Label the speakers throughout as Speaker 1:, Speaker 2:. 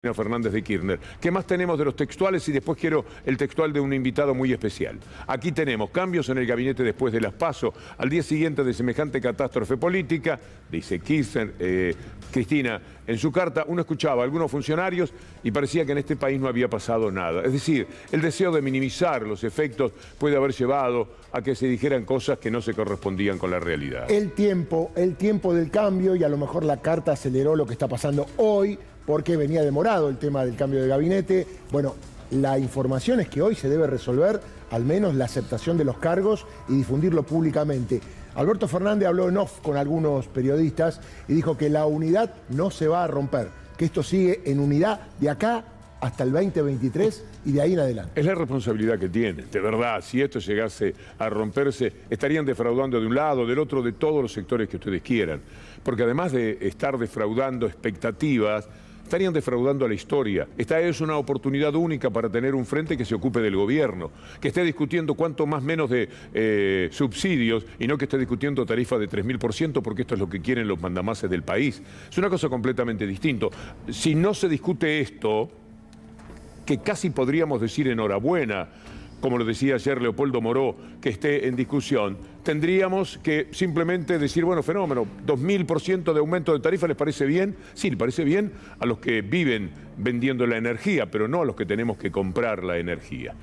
Speaker 1: Fernández de Kirchner. ¿Qué más tenemos de los textuales? Y después quiero el textual de un invitado muy especial. Aquí tenemos cambios en el gabinete después de las PASO. Al día siguiente de semejante catástrofe política, dice Kirchner, Cristina, en su carta, uno escuchaba a algunos funcionarios y parecía que en este país no había pasado nada. Es decir, el deseo de minimizar los efectos puede haber llevado a que se dijeran cosas que no se correspondían con la realidad.
Speaker 2: El tiempo del cambio, y a lo mejor la carta aceleró lo que está pasando hoy, porque venía demorado el tema del cambio de gabinete. Bueno, la información es que hoy se debe resolver al menos la aceptación de los cargos y difundirlo públicamente. Alberto Fernández habló en off con algunos periodistas y dijo que la unidad no se va a romper, que esto sigue en unidad de acá hasta el 2023 y de ahí en adelante.
Speaker 1: Es la responsabilidad que tienen, de verdad. Si esto llegase a romperse, estarían defraudando de un lado, del otro, de todos los sectores que ustedes quieran. Porque además de estar defraudando expectativas, estarían defraudando a la historia. Esta es una oportunidad única para tener un frente que se ocupe del gobierno, que esté discutiendo cuánto más menos de subsidios y no que esté discutiendo tarifas de 3000%, porque esto es lo que quieren los mandamases del país. Es una cosa completamente distinta. Si no se discute esto, que casi podríamos decir enhorabuena, como lo decía ayer Leopoldo Moró, que esté en discusión, tendríamos que simplemente decir, bueno, fenómeno, 2000% de aumento de tarifa, ¿les parece bien? Sí, le parece bien a los que viven vendiendo la energía, pero no a los que tenemos que comprar la energía.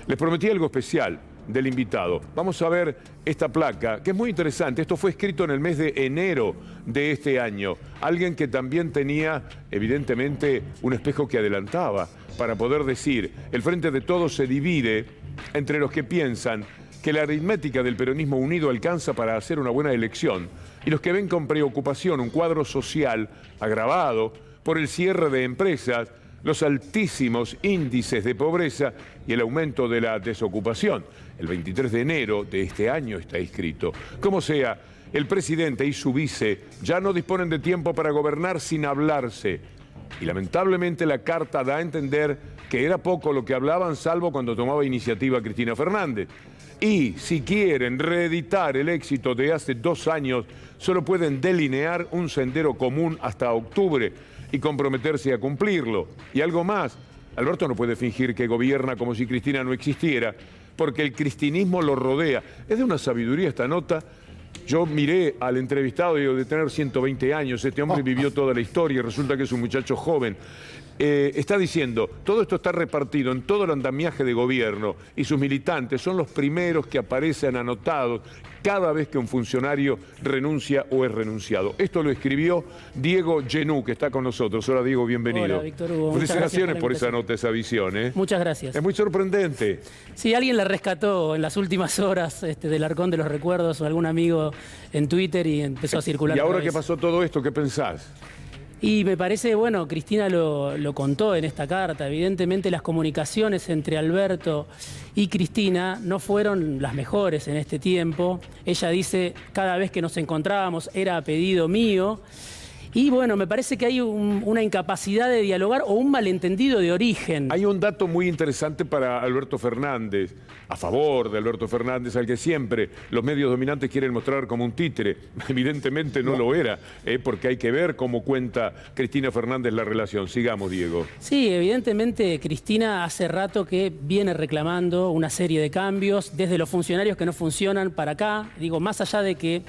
Speaker 1: Les prometí algo especial del invitado. Vamos a ver esta placa, que es muy interesante. Esto fue escrito en el mes de enero de este año. Alguien que también tenía, evidentemente, un espejo que adelantaba para poder decir, el Frente de Todos se divide entre los que piensan que la aritmética del peronismo unido alcanza para hacer una buena elección y los que ven con preocupación un cuadro social agravado por el cierre de empresas, los altísimos índices de pobreza y el aumento de la desocupación. El 23 de enero de este año está escrito. Como sea, el presidente y su vice ya no disponen de tiempo para gobernar sin hablarse. Y lamentablemente la carta da a entender que era poco lo que hablaban, salvo cuando tomaba iniciativa Cristina Fernández. Y si quieren reeditar el éxito de hace 2 años, solo pueden delinear un sendero común hasta octubre y comprometerse a cumplirlo. Y algo más, Alberto no puede fingir que gobierna como si Cristina no existiera, porque el cristinismo lo rodea. Es de una sabiduría esta nota. Yo miré al entrevistado y digo, de tener 120 años, este hombre vivió toda la historia y resulta que es un muchacho joven. Está diciendo, todo esto está repartido en todo el andamiaje de gobierno y sus militantes son los primeros que aparecen anotados cada vez que un funcionario renuncia o es renunciado. Esto lo escribió Diego Genú, que está con nosotros. Hola Diego, bienvenido.
Speaker 3: Hola Víctor Hugo.
Speaker 1: Felicitaciones por esa nota, esa visión.
Speaker 3: Muchas gracias.
Speaker 1: Es muy sorprendente.
Speaker 3: Sí, alguien la rescató en las últimas horas del Arcón de los Recuerdos o algún amigo en Twitter y empezó a circular.
Speaker 1: ¿Y ahora que pasó todo esto, qué pensás?
Speaker 3: Y me parece, bueno, Cristina lo contó en esta carta. Evidentemente las comunicaciones entre Alberto y Cristina no fueron las mejores en este tiempo. Ella dice, cada vez que nos encontrábamos era a pedido mío. Y bueno, me parece que hay una incapacidad de dialogar o un malentendido de origen.
Speaker 1: Hay un dato muy interesante para Alberto Fernández, a favor de Alberto Fernández, al que siempre los medios dominantes quieren mostrar como un títere. Evidentemente no lo era, porque hay que ver cómo cuenta Cristina Fernández la relación. Sigamos, Diego.
Speaker 3: Sí, evidentemente Cristina hace rato que viene reclamando una serie de cambios, desde los funcionarios que no funcionan para acá. Digo, más allá de que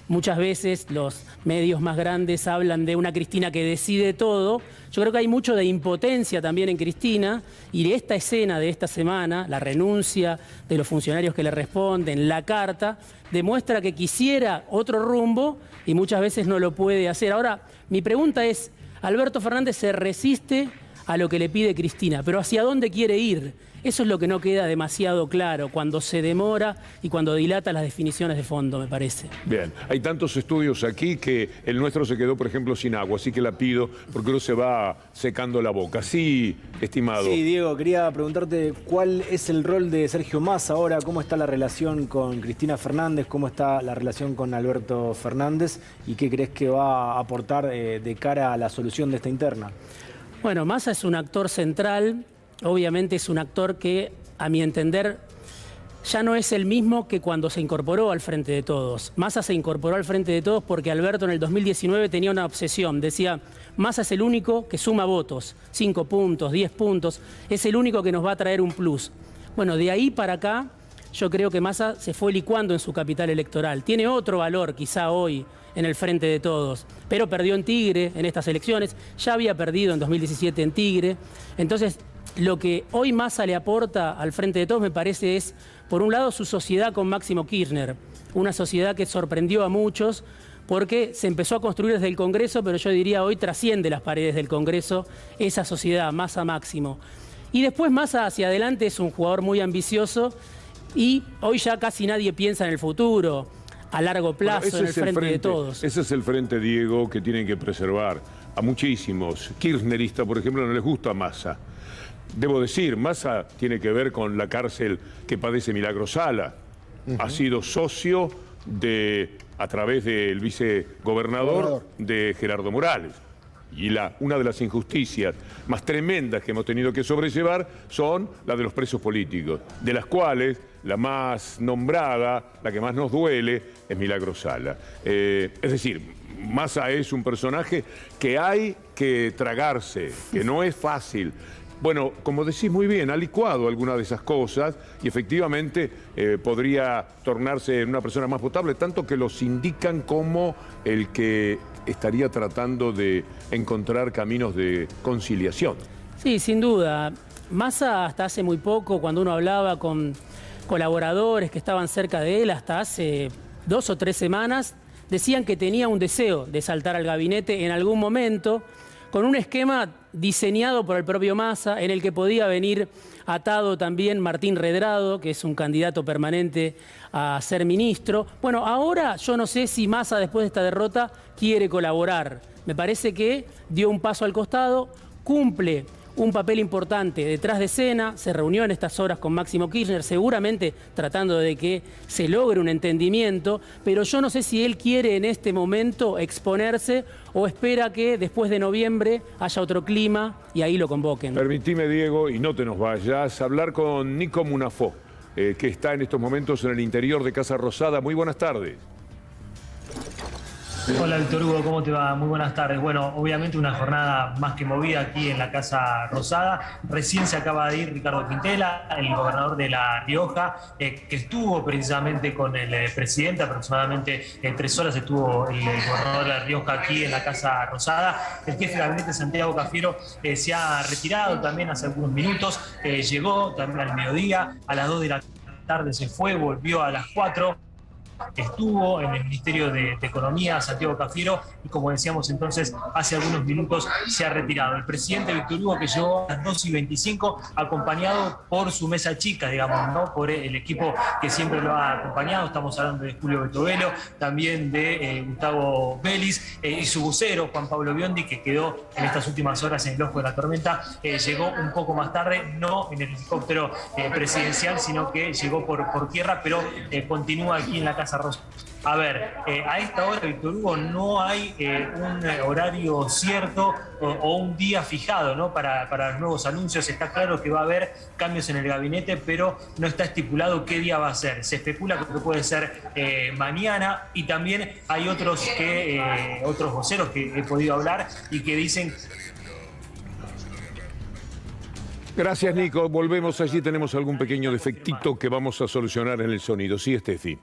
Speaker 3: muchas veces los medios más grandes hablan de una Cristina que decide todo. Yo creo que hay mucho de impotencia también en Cristina y esta escena de esta semana, la renuncia de los funcionarios que le responden, la carta, demuestra que quisiera otro rumbo y muchas veces no lo puede hacer. Ahora, mi pregunta es, Alberto Fernández se resiste a lo que le pide Cristina, pero ¿hacia dónde quiere ir? Eso es lo que no queda demasiado claro cuando se demora y cuando dilata las definiciones de fondo, me parece.
Speaker 1: Bien, hay tantos estudios aquí que el nuestro se quedó, por ejemplo, sin agua, así que la pido porque uno se va secando la boca. Sí, estimado.
Speaker 4: Sí, Diego, quería preguntarte cuál es el rol de Sergio Massa ahora, cómo está la relación con Cristina Fernández, cómo está la relación con Alberto Fernández y qué crees que va a aportar de cara a la solución de esta interna.
Speaker 3: Bueno, Massa es un actor central. Obviamente es un actor que, a mi entender, ya no es el mismo que cuando se incorporó al Frente de Todos. Massa se incorporó al Frente de Todos porque Alberto en el 2019 tenía una obsesión. Decía, Massa es el único que suma votos, 5 puntos, 10 puntos, es el único que nos va a traer un plus. Bueno, de ahí para acá, yo creo que Massa se fue licuando en su capital electoral. Tiene otro valor quizá hoy en el Frente de Todos, pero perdió en Tigre en estas elecciones, ya había perdido en 2017 en Tigre. Entonces, lo que hoy Massa le aporta al Frente de Todos, me parece, es, por un lado, su sociedad con Máximo Kirchner, una sociedad que sorprendió a muchos porque se empezó a construir desde el Congreso, pero yo diría hoy trasciende las paredes del Congreso esa sociedad, Massa-Máximo. Y después Massa hacia adelante es un jugador muy ambicioso y hoy ya casi nadie piensa en el futuro, a largo plazo, en el frente de Todos.
Speaker 1: Ese es el frente, Diego, que tienen que preservar. A muchísimos kirchneristas, por ejemplo, no les gusta Massa. Debo decir, Massa tiene que ver con la cárcel que padece Milagro Sala. Ha sido socio a través del vicegobernador de Gerardo Morales. Y una de las injusticias más tremendas que hemos tenido que sobrellevar son las de los presos políticos, de las cuales la más nombrada, la que más nos duele, es Milagro Sala. Es decir, Massa es un personaje que hay que tragarse, que no es fácil. Bueno, como decís muy bien, ha licuado algunas de esas cosas y efectivamente podría tornarse en una persona más potable, tanto que los indican como el que estaría tratando de encontrar caminos de conciliación.
Speaker 3: Sí, sin duda. Massa hasta hace muy poco, cuando uno hablaba con colaboradores que estaban cerca de él, hasta hace 2 o 3 semanas, decían que tenía un deseo de saltar al gabinete en algún momento, con un esquema diseñado por el propio Massa, en el que podía venir atado también Martín Redrado, que es un candidato permanente a ser ministro. Bueno, ahora yo no sé si Massa, después de esta derrota, quiere colaborar. Me parece que dio un paso al costado, cumple un papel importante detrás de escena, se reunió en estas horas con Máximo Kirchner, seguramente tratando de que se logre un entendimiento, pero yo no sé si él quiere en este momento exponerse o espera que después de noviembre haya otro clima y ahí lo convoquen.
Speaker 1: Permitime, Diego, y no te nos vayas, hablar con Nico Munafó, que está en estos momentos en el interior de Casa Rosada. Muy buenas tardes.
Speaker 5: Hola Víctor Hugo, ¿cómo te va? Muy buenas tardes. Bueno, obviamente una jornada más que movida aquí en la Casa Rosada. Recién se acaba de ir Ricardo Quintela, el gobernador de La Rioja, que estuvo precisamente con el presidente, aproximadamente 3 horas estuvo el gobernador de La Rioja aquí en la Casa Rosada. El jefe de gabinete, Santiago Cafiero, se ha retirado también hace algunos minutos, llegó también al mediodía, a las 2 de la tarde se fue, volvió a las 4. Estuvo en el Ministerio de Economía, Santiago Cafiero, y como decíamos entonces, hace algunos minutos se ha retirado. El presidente Víctor Hugo, que llegó a las 2:25, acompañado por su mesa chica, digamos, ¿no? Por el equipo que siempre lo ha acompañado. Estamos hablando de Julio Betovelo, también de Gustavo Vélez y su vocero, Juan Pablo Biondi, que quedó en estas últimas horas en el ojo de la tormenta. Llegó un poco más tarde, no en el helicóptero presidencial, sino que llegó por tierra, pero continúa aquí en la Casa Rosa. A ver, a esta hora, Víctor Hugo, no hay un horario cierto o un día fijado, ¿no? Para los nuevos anuncios. Está claro que va a haber cambios en el gabinete, pero no está estipulado qué día va a ser. Se especula que puede ser mañana, y también hay otros voceros que he podido hablar y que dicen...
Speaker 1: Gracias, Nico. Volvemos allí. Tenemos algún pequeño defectito que vamos a solucionar en el sonido. Sí, Estefi.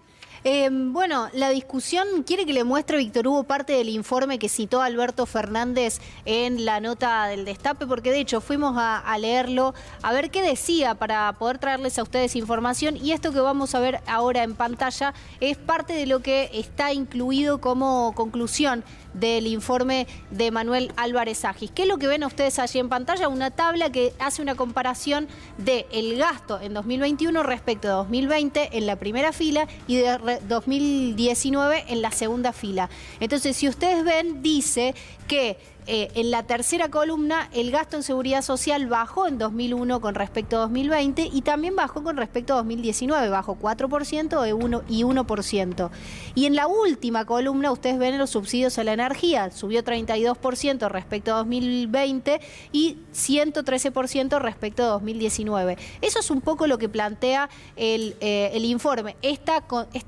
Speaker 6: Bueno, la discusión quiere que le muestre Víctor Hugo parte del informe que citó Alberto Fernández en la nota del Destape, porque de hecho fuimos a leerlo, a ver qué decía para poder traerles a ustedes información, y esto que vamos a ver ahora en pantalla es parte de lo que está incluido como conclusión del informe de Manuel Álvarez Agis. ¿Qué es lo que ven ustedes allí en pantalla? Una tabla que hace una comparación del gasto en 2021 respecto a 2020 en la primera fila y de 2019 en la segunda fila. Entonces, si ustedes ven, dice que en la tercera columna, el gasto en seguridad social bajó en 2001 con respecto a 2020 y también bajó con respecto a 2019, bajó 4% y 1%. Y en la última columna ustedes ven los subsidios a la energía, subió 32% respecto a 2020 y 113% respecto a 2019. Eso es un poco lo que plantea el informe, esta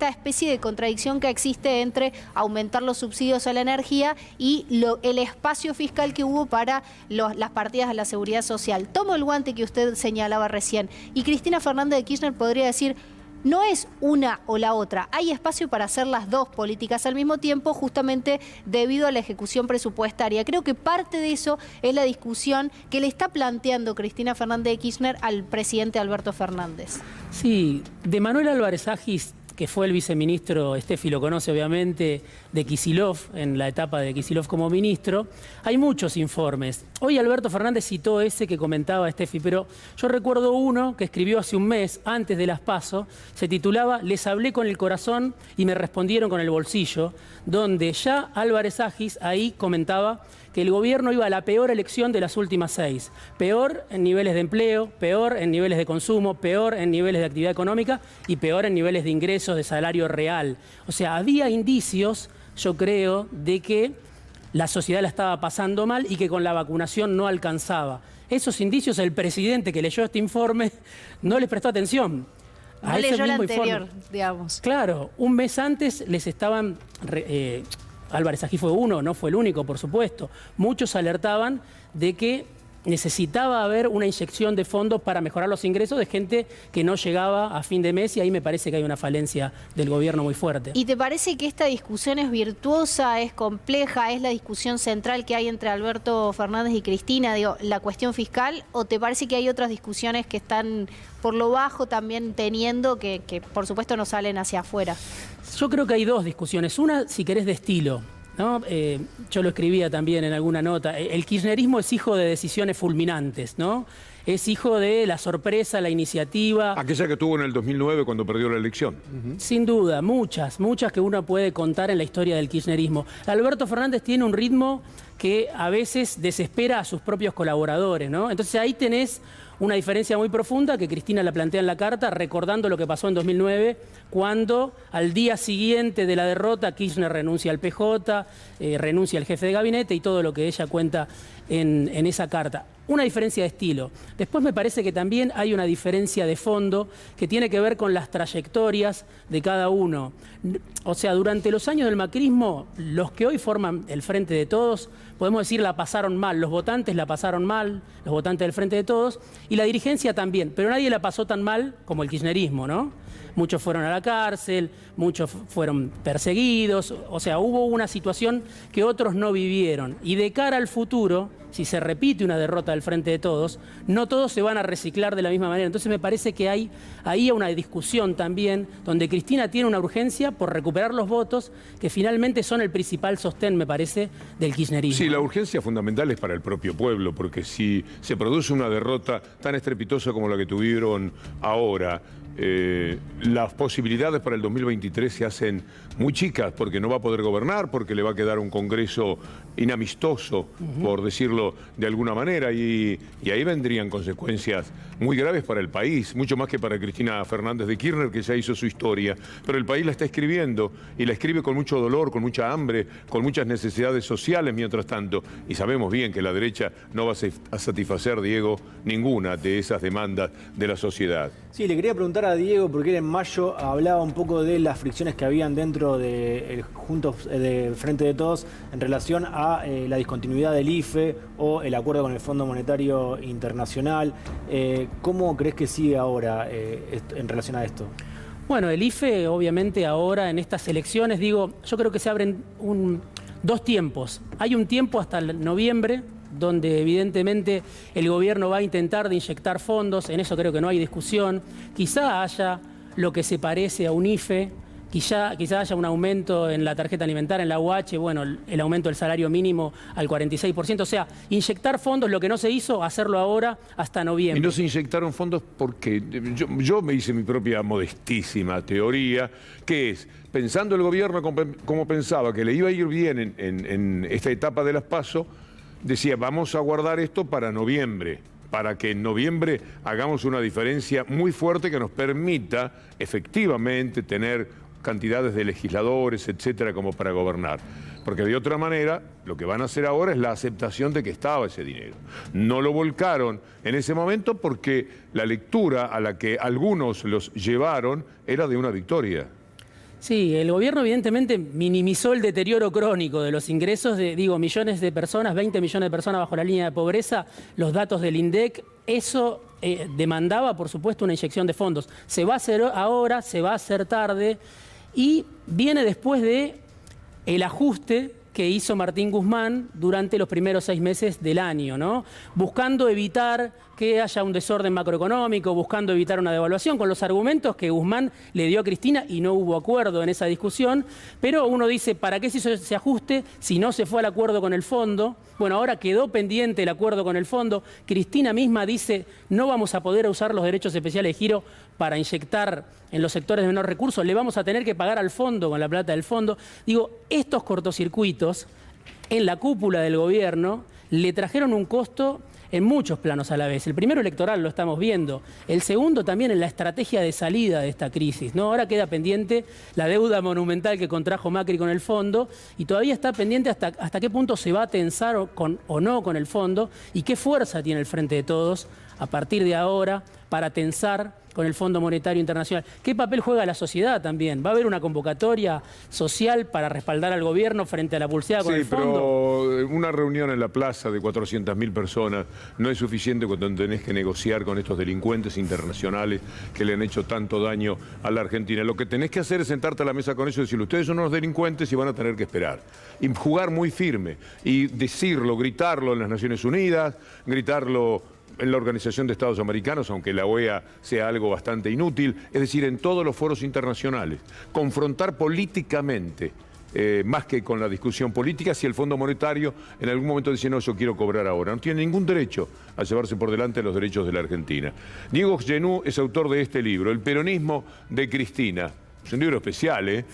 Speaker 6: especie de contradicción que existe entre aumentar los subsidios a la energía y el espacio fiscal que hubo para las partidas de la seguridad social. Tomo el guante que usted señalaba recién y Cristina Fernández de Kirchner podría decir: no es una o la otra, hay espacio para hacer las dos políticas al mismo tiempo, justamente debido a la ejecución presupuestaria. Creo que parte de eso es la discusión que le está planteando Cristina Fernández de Kirchner al presidente Alberto Fernández.
Speaker 3: Sí, de Manuel Álvarez Agis, que fue el viceministro, Steffi lo conoce obviamente, de Kicillof, en la etapa de Kicillof como ministro, hay muchos informes. Hoy Alberto Fernández citó ese que comentaba Steffi, pero yo recuerdo uno que escribió hace un mes, antes de las PASO, se titulaba "Les hablé con el corazón y me respondieron con el bolsillo", donde ya Álvarez Agis ahí comentaba que el gobierno iba a la peor elección de las últimas 6. Peor en niveles de empleo, peor en niveles de consumo, peor en niveles de actividad económica y peor en niveles de ingresos, de salario real. O sea, había indicios, yo creo, de que la sociedad la estaba pasando mal y que con la vacunación no alcanzaba. Esos indicios el presidente que leyó este informe no les prestó atención.
Speaker 6: No leyó el anterior, digamos.
Speaker 3: Claro, un mes antes les estaban... Álvarez Agis fue uno, no fue el único, por supuesto. Muchos alertaban de que necesitaba haber una inyección de fondos para mejorar los ingresos de gente que no llegaba a fin de mes y ahí me parece que hay una falencia del gobierno muy fuerte.
Speaker 6: ¿Y te parece que esta discusión es virtuosa, es compleja, es la discusión central que hay entre Alberto Fernández y Cristina, digo, la cuestión fiscal, o te parece que hay otras discusiones que están por lo bajo también teniendo que por supuesto no salen hacia afuera?
Speaker 3: Yo creo que hay dos discusiones. Una, si querés, de estilo, ¿no? Yo lo escribía también en alguna nota. El kirchnerismo es hijo de decisiones fulminantes, ¿no? Es hijo de la sorpresa, la iniciativa.
Speaker 1: Aquella que tuvo en el 2009 cuando perdió la elección.
Speaker 3: Sin duda, muchas que uno puede contar en la historia del kirchnerismo. Alberto Fernández tiene un ritmo que a veces desespera a sus propios colaboradores, ¿no? Entonces ahí tenés una diferencia muy profunda que Cristina la plantea en la carta, recordando lo que pasó en 2009, cuando al día siguiente de la derrota Kirchner renuncia al PJ, renuncia al jefe de gabinete y todo lo que ella cuenta en esa carta. Una diferencia de estilo. Después me parece que también hay una diferencia de fondo que tiene que ver con las trayectorias de cada uno. O sea, durante los años del macrismo, los que hoy forman el Frente de Todos, podemos decir, la pasaron mal. Los votantes la pasaron mal, los votantes del Frente de Todos, y la dirigencia también. Pero nadie la pasó tan mal como el kirchnerismo, ¿no? Muchos fueron a la cárcel, muchos fueron perseguidos, o sea, hubo una situación que otros no vivieron. Y de cara al futuro, si se repite una derrota del Frente de Todos, no todos se van a reciclar de la misma manera. Entonces me parece que hay ahí una discusión también, donde Cristina tiene una urgencia por recuperar los votos, que finalmente son el principal sostén, me parece, del kirchnerismo.
Speaker 1: Sí, la urgencia fundamental es para el propio pueblo, porque si se produce una derrota tan estrepitosa como la que tuvieron ahora, las posibilidades para el 2023 se hacen muy chicas, porque no va a poder gobernar, porque le va a quedar un Congreso inamistoso, por decirlo de alguna manera, y ahí vendrían consecuencias muy graves para el país, mucho más que para Cristina Fernández de Kirchner, que ya hizo su historia, pero el país la está escribiendo, y la escribe con mucho dolor, con mucha hambre, con muchas necesidades sociales mientras tanto, y sabemos bien que la derecha no va a satisfacer, Diego, ninguna de esas demandas de la sociedad.
Speaker 4: Sí, le quería preguntar a Diego, porque él en mayo hablaba un poco de las fricciones que habían dentro del Frente de Todos en relación a la discontinuidad del IFE o el acuerdo con el Fondo Monetario Internacional. ¿Cómo crees que sigue ahora en relación a esto?
Speaker 3: Bueno, el IFE obviamente ahora en estas elecciones, digo, yo creo que se abren dos tiempos. Hay un tiempo hasta noviembre, donde evidentemente el gobierno va a intentar de inyectar fondos, en eso creo que no hay discusión. Quizá haya lo que se parece a un IFE, quizá haya un aumento en la tarjeta alimentaria, en la UH, bueno, el aumento del salario mínimo al 46%, o sea, inyectar fondos, lo que no se hizo, hacerlo ahora hasta noviembre.
Speaker 1: Y no se inyectaron fondos porque yo me hice mi propia modestísima teoría, que es, pensando el gobierno como pensaba que le iba a ir bien en esta etapa de las PASO, decía, vamos a guardar esto para noviembre, para que en noviembre hagamos una diferencia muy fuerte que nos permita efectivamente tener cantidades de legisladores, etcétera, como para gobernar. Porque de otra manera, lo que van a hacer ahora es la aceptación de que estaba ese dinero. No lo volcaron en ese momento porque la lectura a la que algunos los llevaron era de una victoria.
Speaker 3: Sí, el gobierno evidentemente minimizó el deterioro crónico de los ingresos de, millones de personas, 20 millones de personas bajo la línea de pobreza, los datos del INDEC, eso demandaba, por supuesto, una inyección de fondos. Se va a hacer ahora, se va a hacer tarde y viene después de el ajuste que hizo Martín Guzmán durante los primeros 6 meses del año, ¿no? Buscando evitar que haya un desorden macroeconómico, buscando evitar una devaluación, con los argumentos que Guzmán le dio a Cristina y no hubo acuerdo en esa discusión, pero uno dice, ¿para qué se hizo ese ajuste si no se fue al acuerdo con el fondo? Bueno, ahora quedó pendiente el acuerdo con el fondo. Cristina misma dice, no vamos a poder usar los derechos especiales de giro para inyectar en los sectores de menor recursos, le vamos a tener que pagar al fondo con la plata del fondo. Digo, estos cortocircuitos en la cúpula del gobierno le trajeron un costo en muchos planos a la vez. El primero electoral, lo estamos viendo. El segundo también en la estrategia de salida de esta crisis, ¿no? Ahora queda pendiente la deuda monumental que contrajo Macri con el fondo y todavía está pendiente hasta qué punto se va a tensar o no con el fondo y qué fuerza tiene el Frente de Todos a partir de ahora para tensar con el Fondo Monetario Internacional. ¿Qué papel juega la sociedad también? ¿Va a haber una convocatoria social para respaldar al gobierno frente a la pulseada con el fondo?
Speaker 1: Sí, pero una reunión en la plaza de 400.000 personas no es suficiente cuando tenés que negociar con estos delincuentes internacionales que le han hecho tanto daño a la Argentina. Lo que tenés que hacer es sentarte a la mesa con ellos y decirle, ustedes son unos delincuentes y van a tener que esperar. Y jugar muy firme y decirlo, gritarlo en las Naciones Unidas, gritarlo en la Organización de Estados Americanos, aunque la OEA sea algo bastante inútil, es decir, en todos los foros internacionales. Confrontar políticamente, más que con la discusión política, si el Fondo Monetario en algún momento dice, no, yo quiero cobrar ahora. No tiene ningún derecho a llevarse por delante los derechos de la Argentina. Diego Genú es autor de este libro, El peronismo de Cristina. Es un libro especial, ¿eh?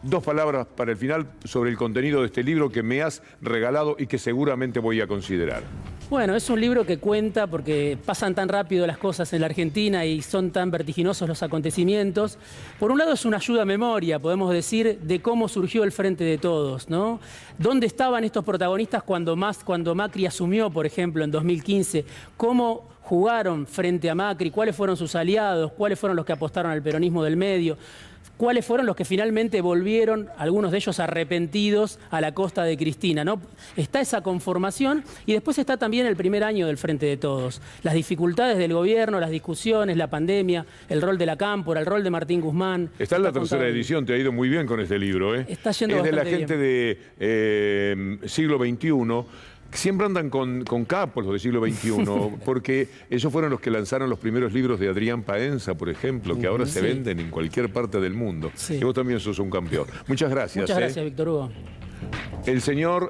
Speaker 1: 2 palabras para el final sobre el contenido de este libro que me has regalado y que seguramente voy a considerar.
Speaker 3: Bueno, es un libro que cuenta, porque pasan tan rápido las cosas en la Argentina y son tan vertiginosos los acontecimientos. Por un lado es una ayuda a memoria, podemos decir, de cómo surgió el Frente de Todos, ¿no? ¿Dónde estaban estos protagonistas cuando Macri asumió, por ejemplo, en 2015? ¿Cómo jugaron frente a Macri? ¿Cuáles fueron sus aliados? ¿Cuáles fueron los que apostaron al peronismo del medio? ¿Cuáles fueron los que finalmente volvieron, algunos de ellos arrepentidos, a la costa de Cristina, ¿no? Está esa conformación y después está también el primer año del Frente de Todos. Las dificultades del gobierno, las discusiones, la pandemia, el rol de la Cámpora, el rol de Martín Guzmán.
Speaker 1: Está en la tercera edición, te ha ido muy bien con este libro, ¿eh?
Speaker 3: Está yendo
Speaker 1: es de la
Speaker 3: bastante
Speaker 1: gente
Speaker 3: bien.
Speaker 1: de siglo XXI. Siempre andan con capos los del siglo XXI, porque ellos fueron los que lanzaron los primeros libros de Adrián Paenza, por ejemplo, que ahora se venden en cualquier parte del mundo. Sí. Y vos también sos un campeón. Muchas gracias.
Speaker 3: Muchas gracias, Víctor Hugo.
Speaker 1: El señor...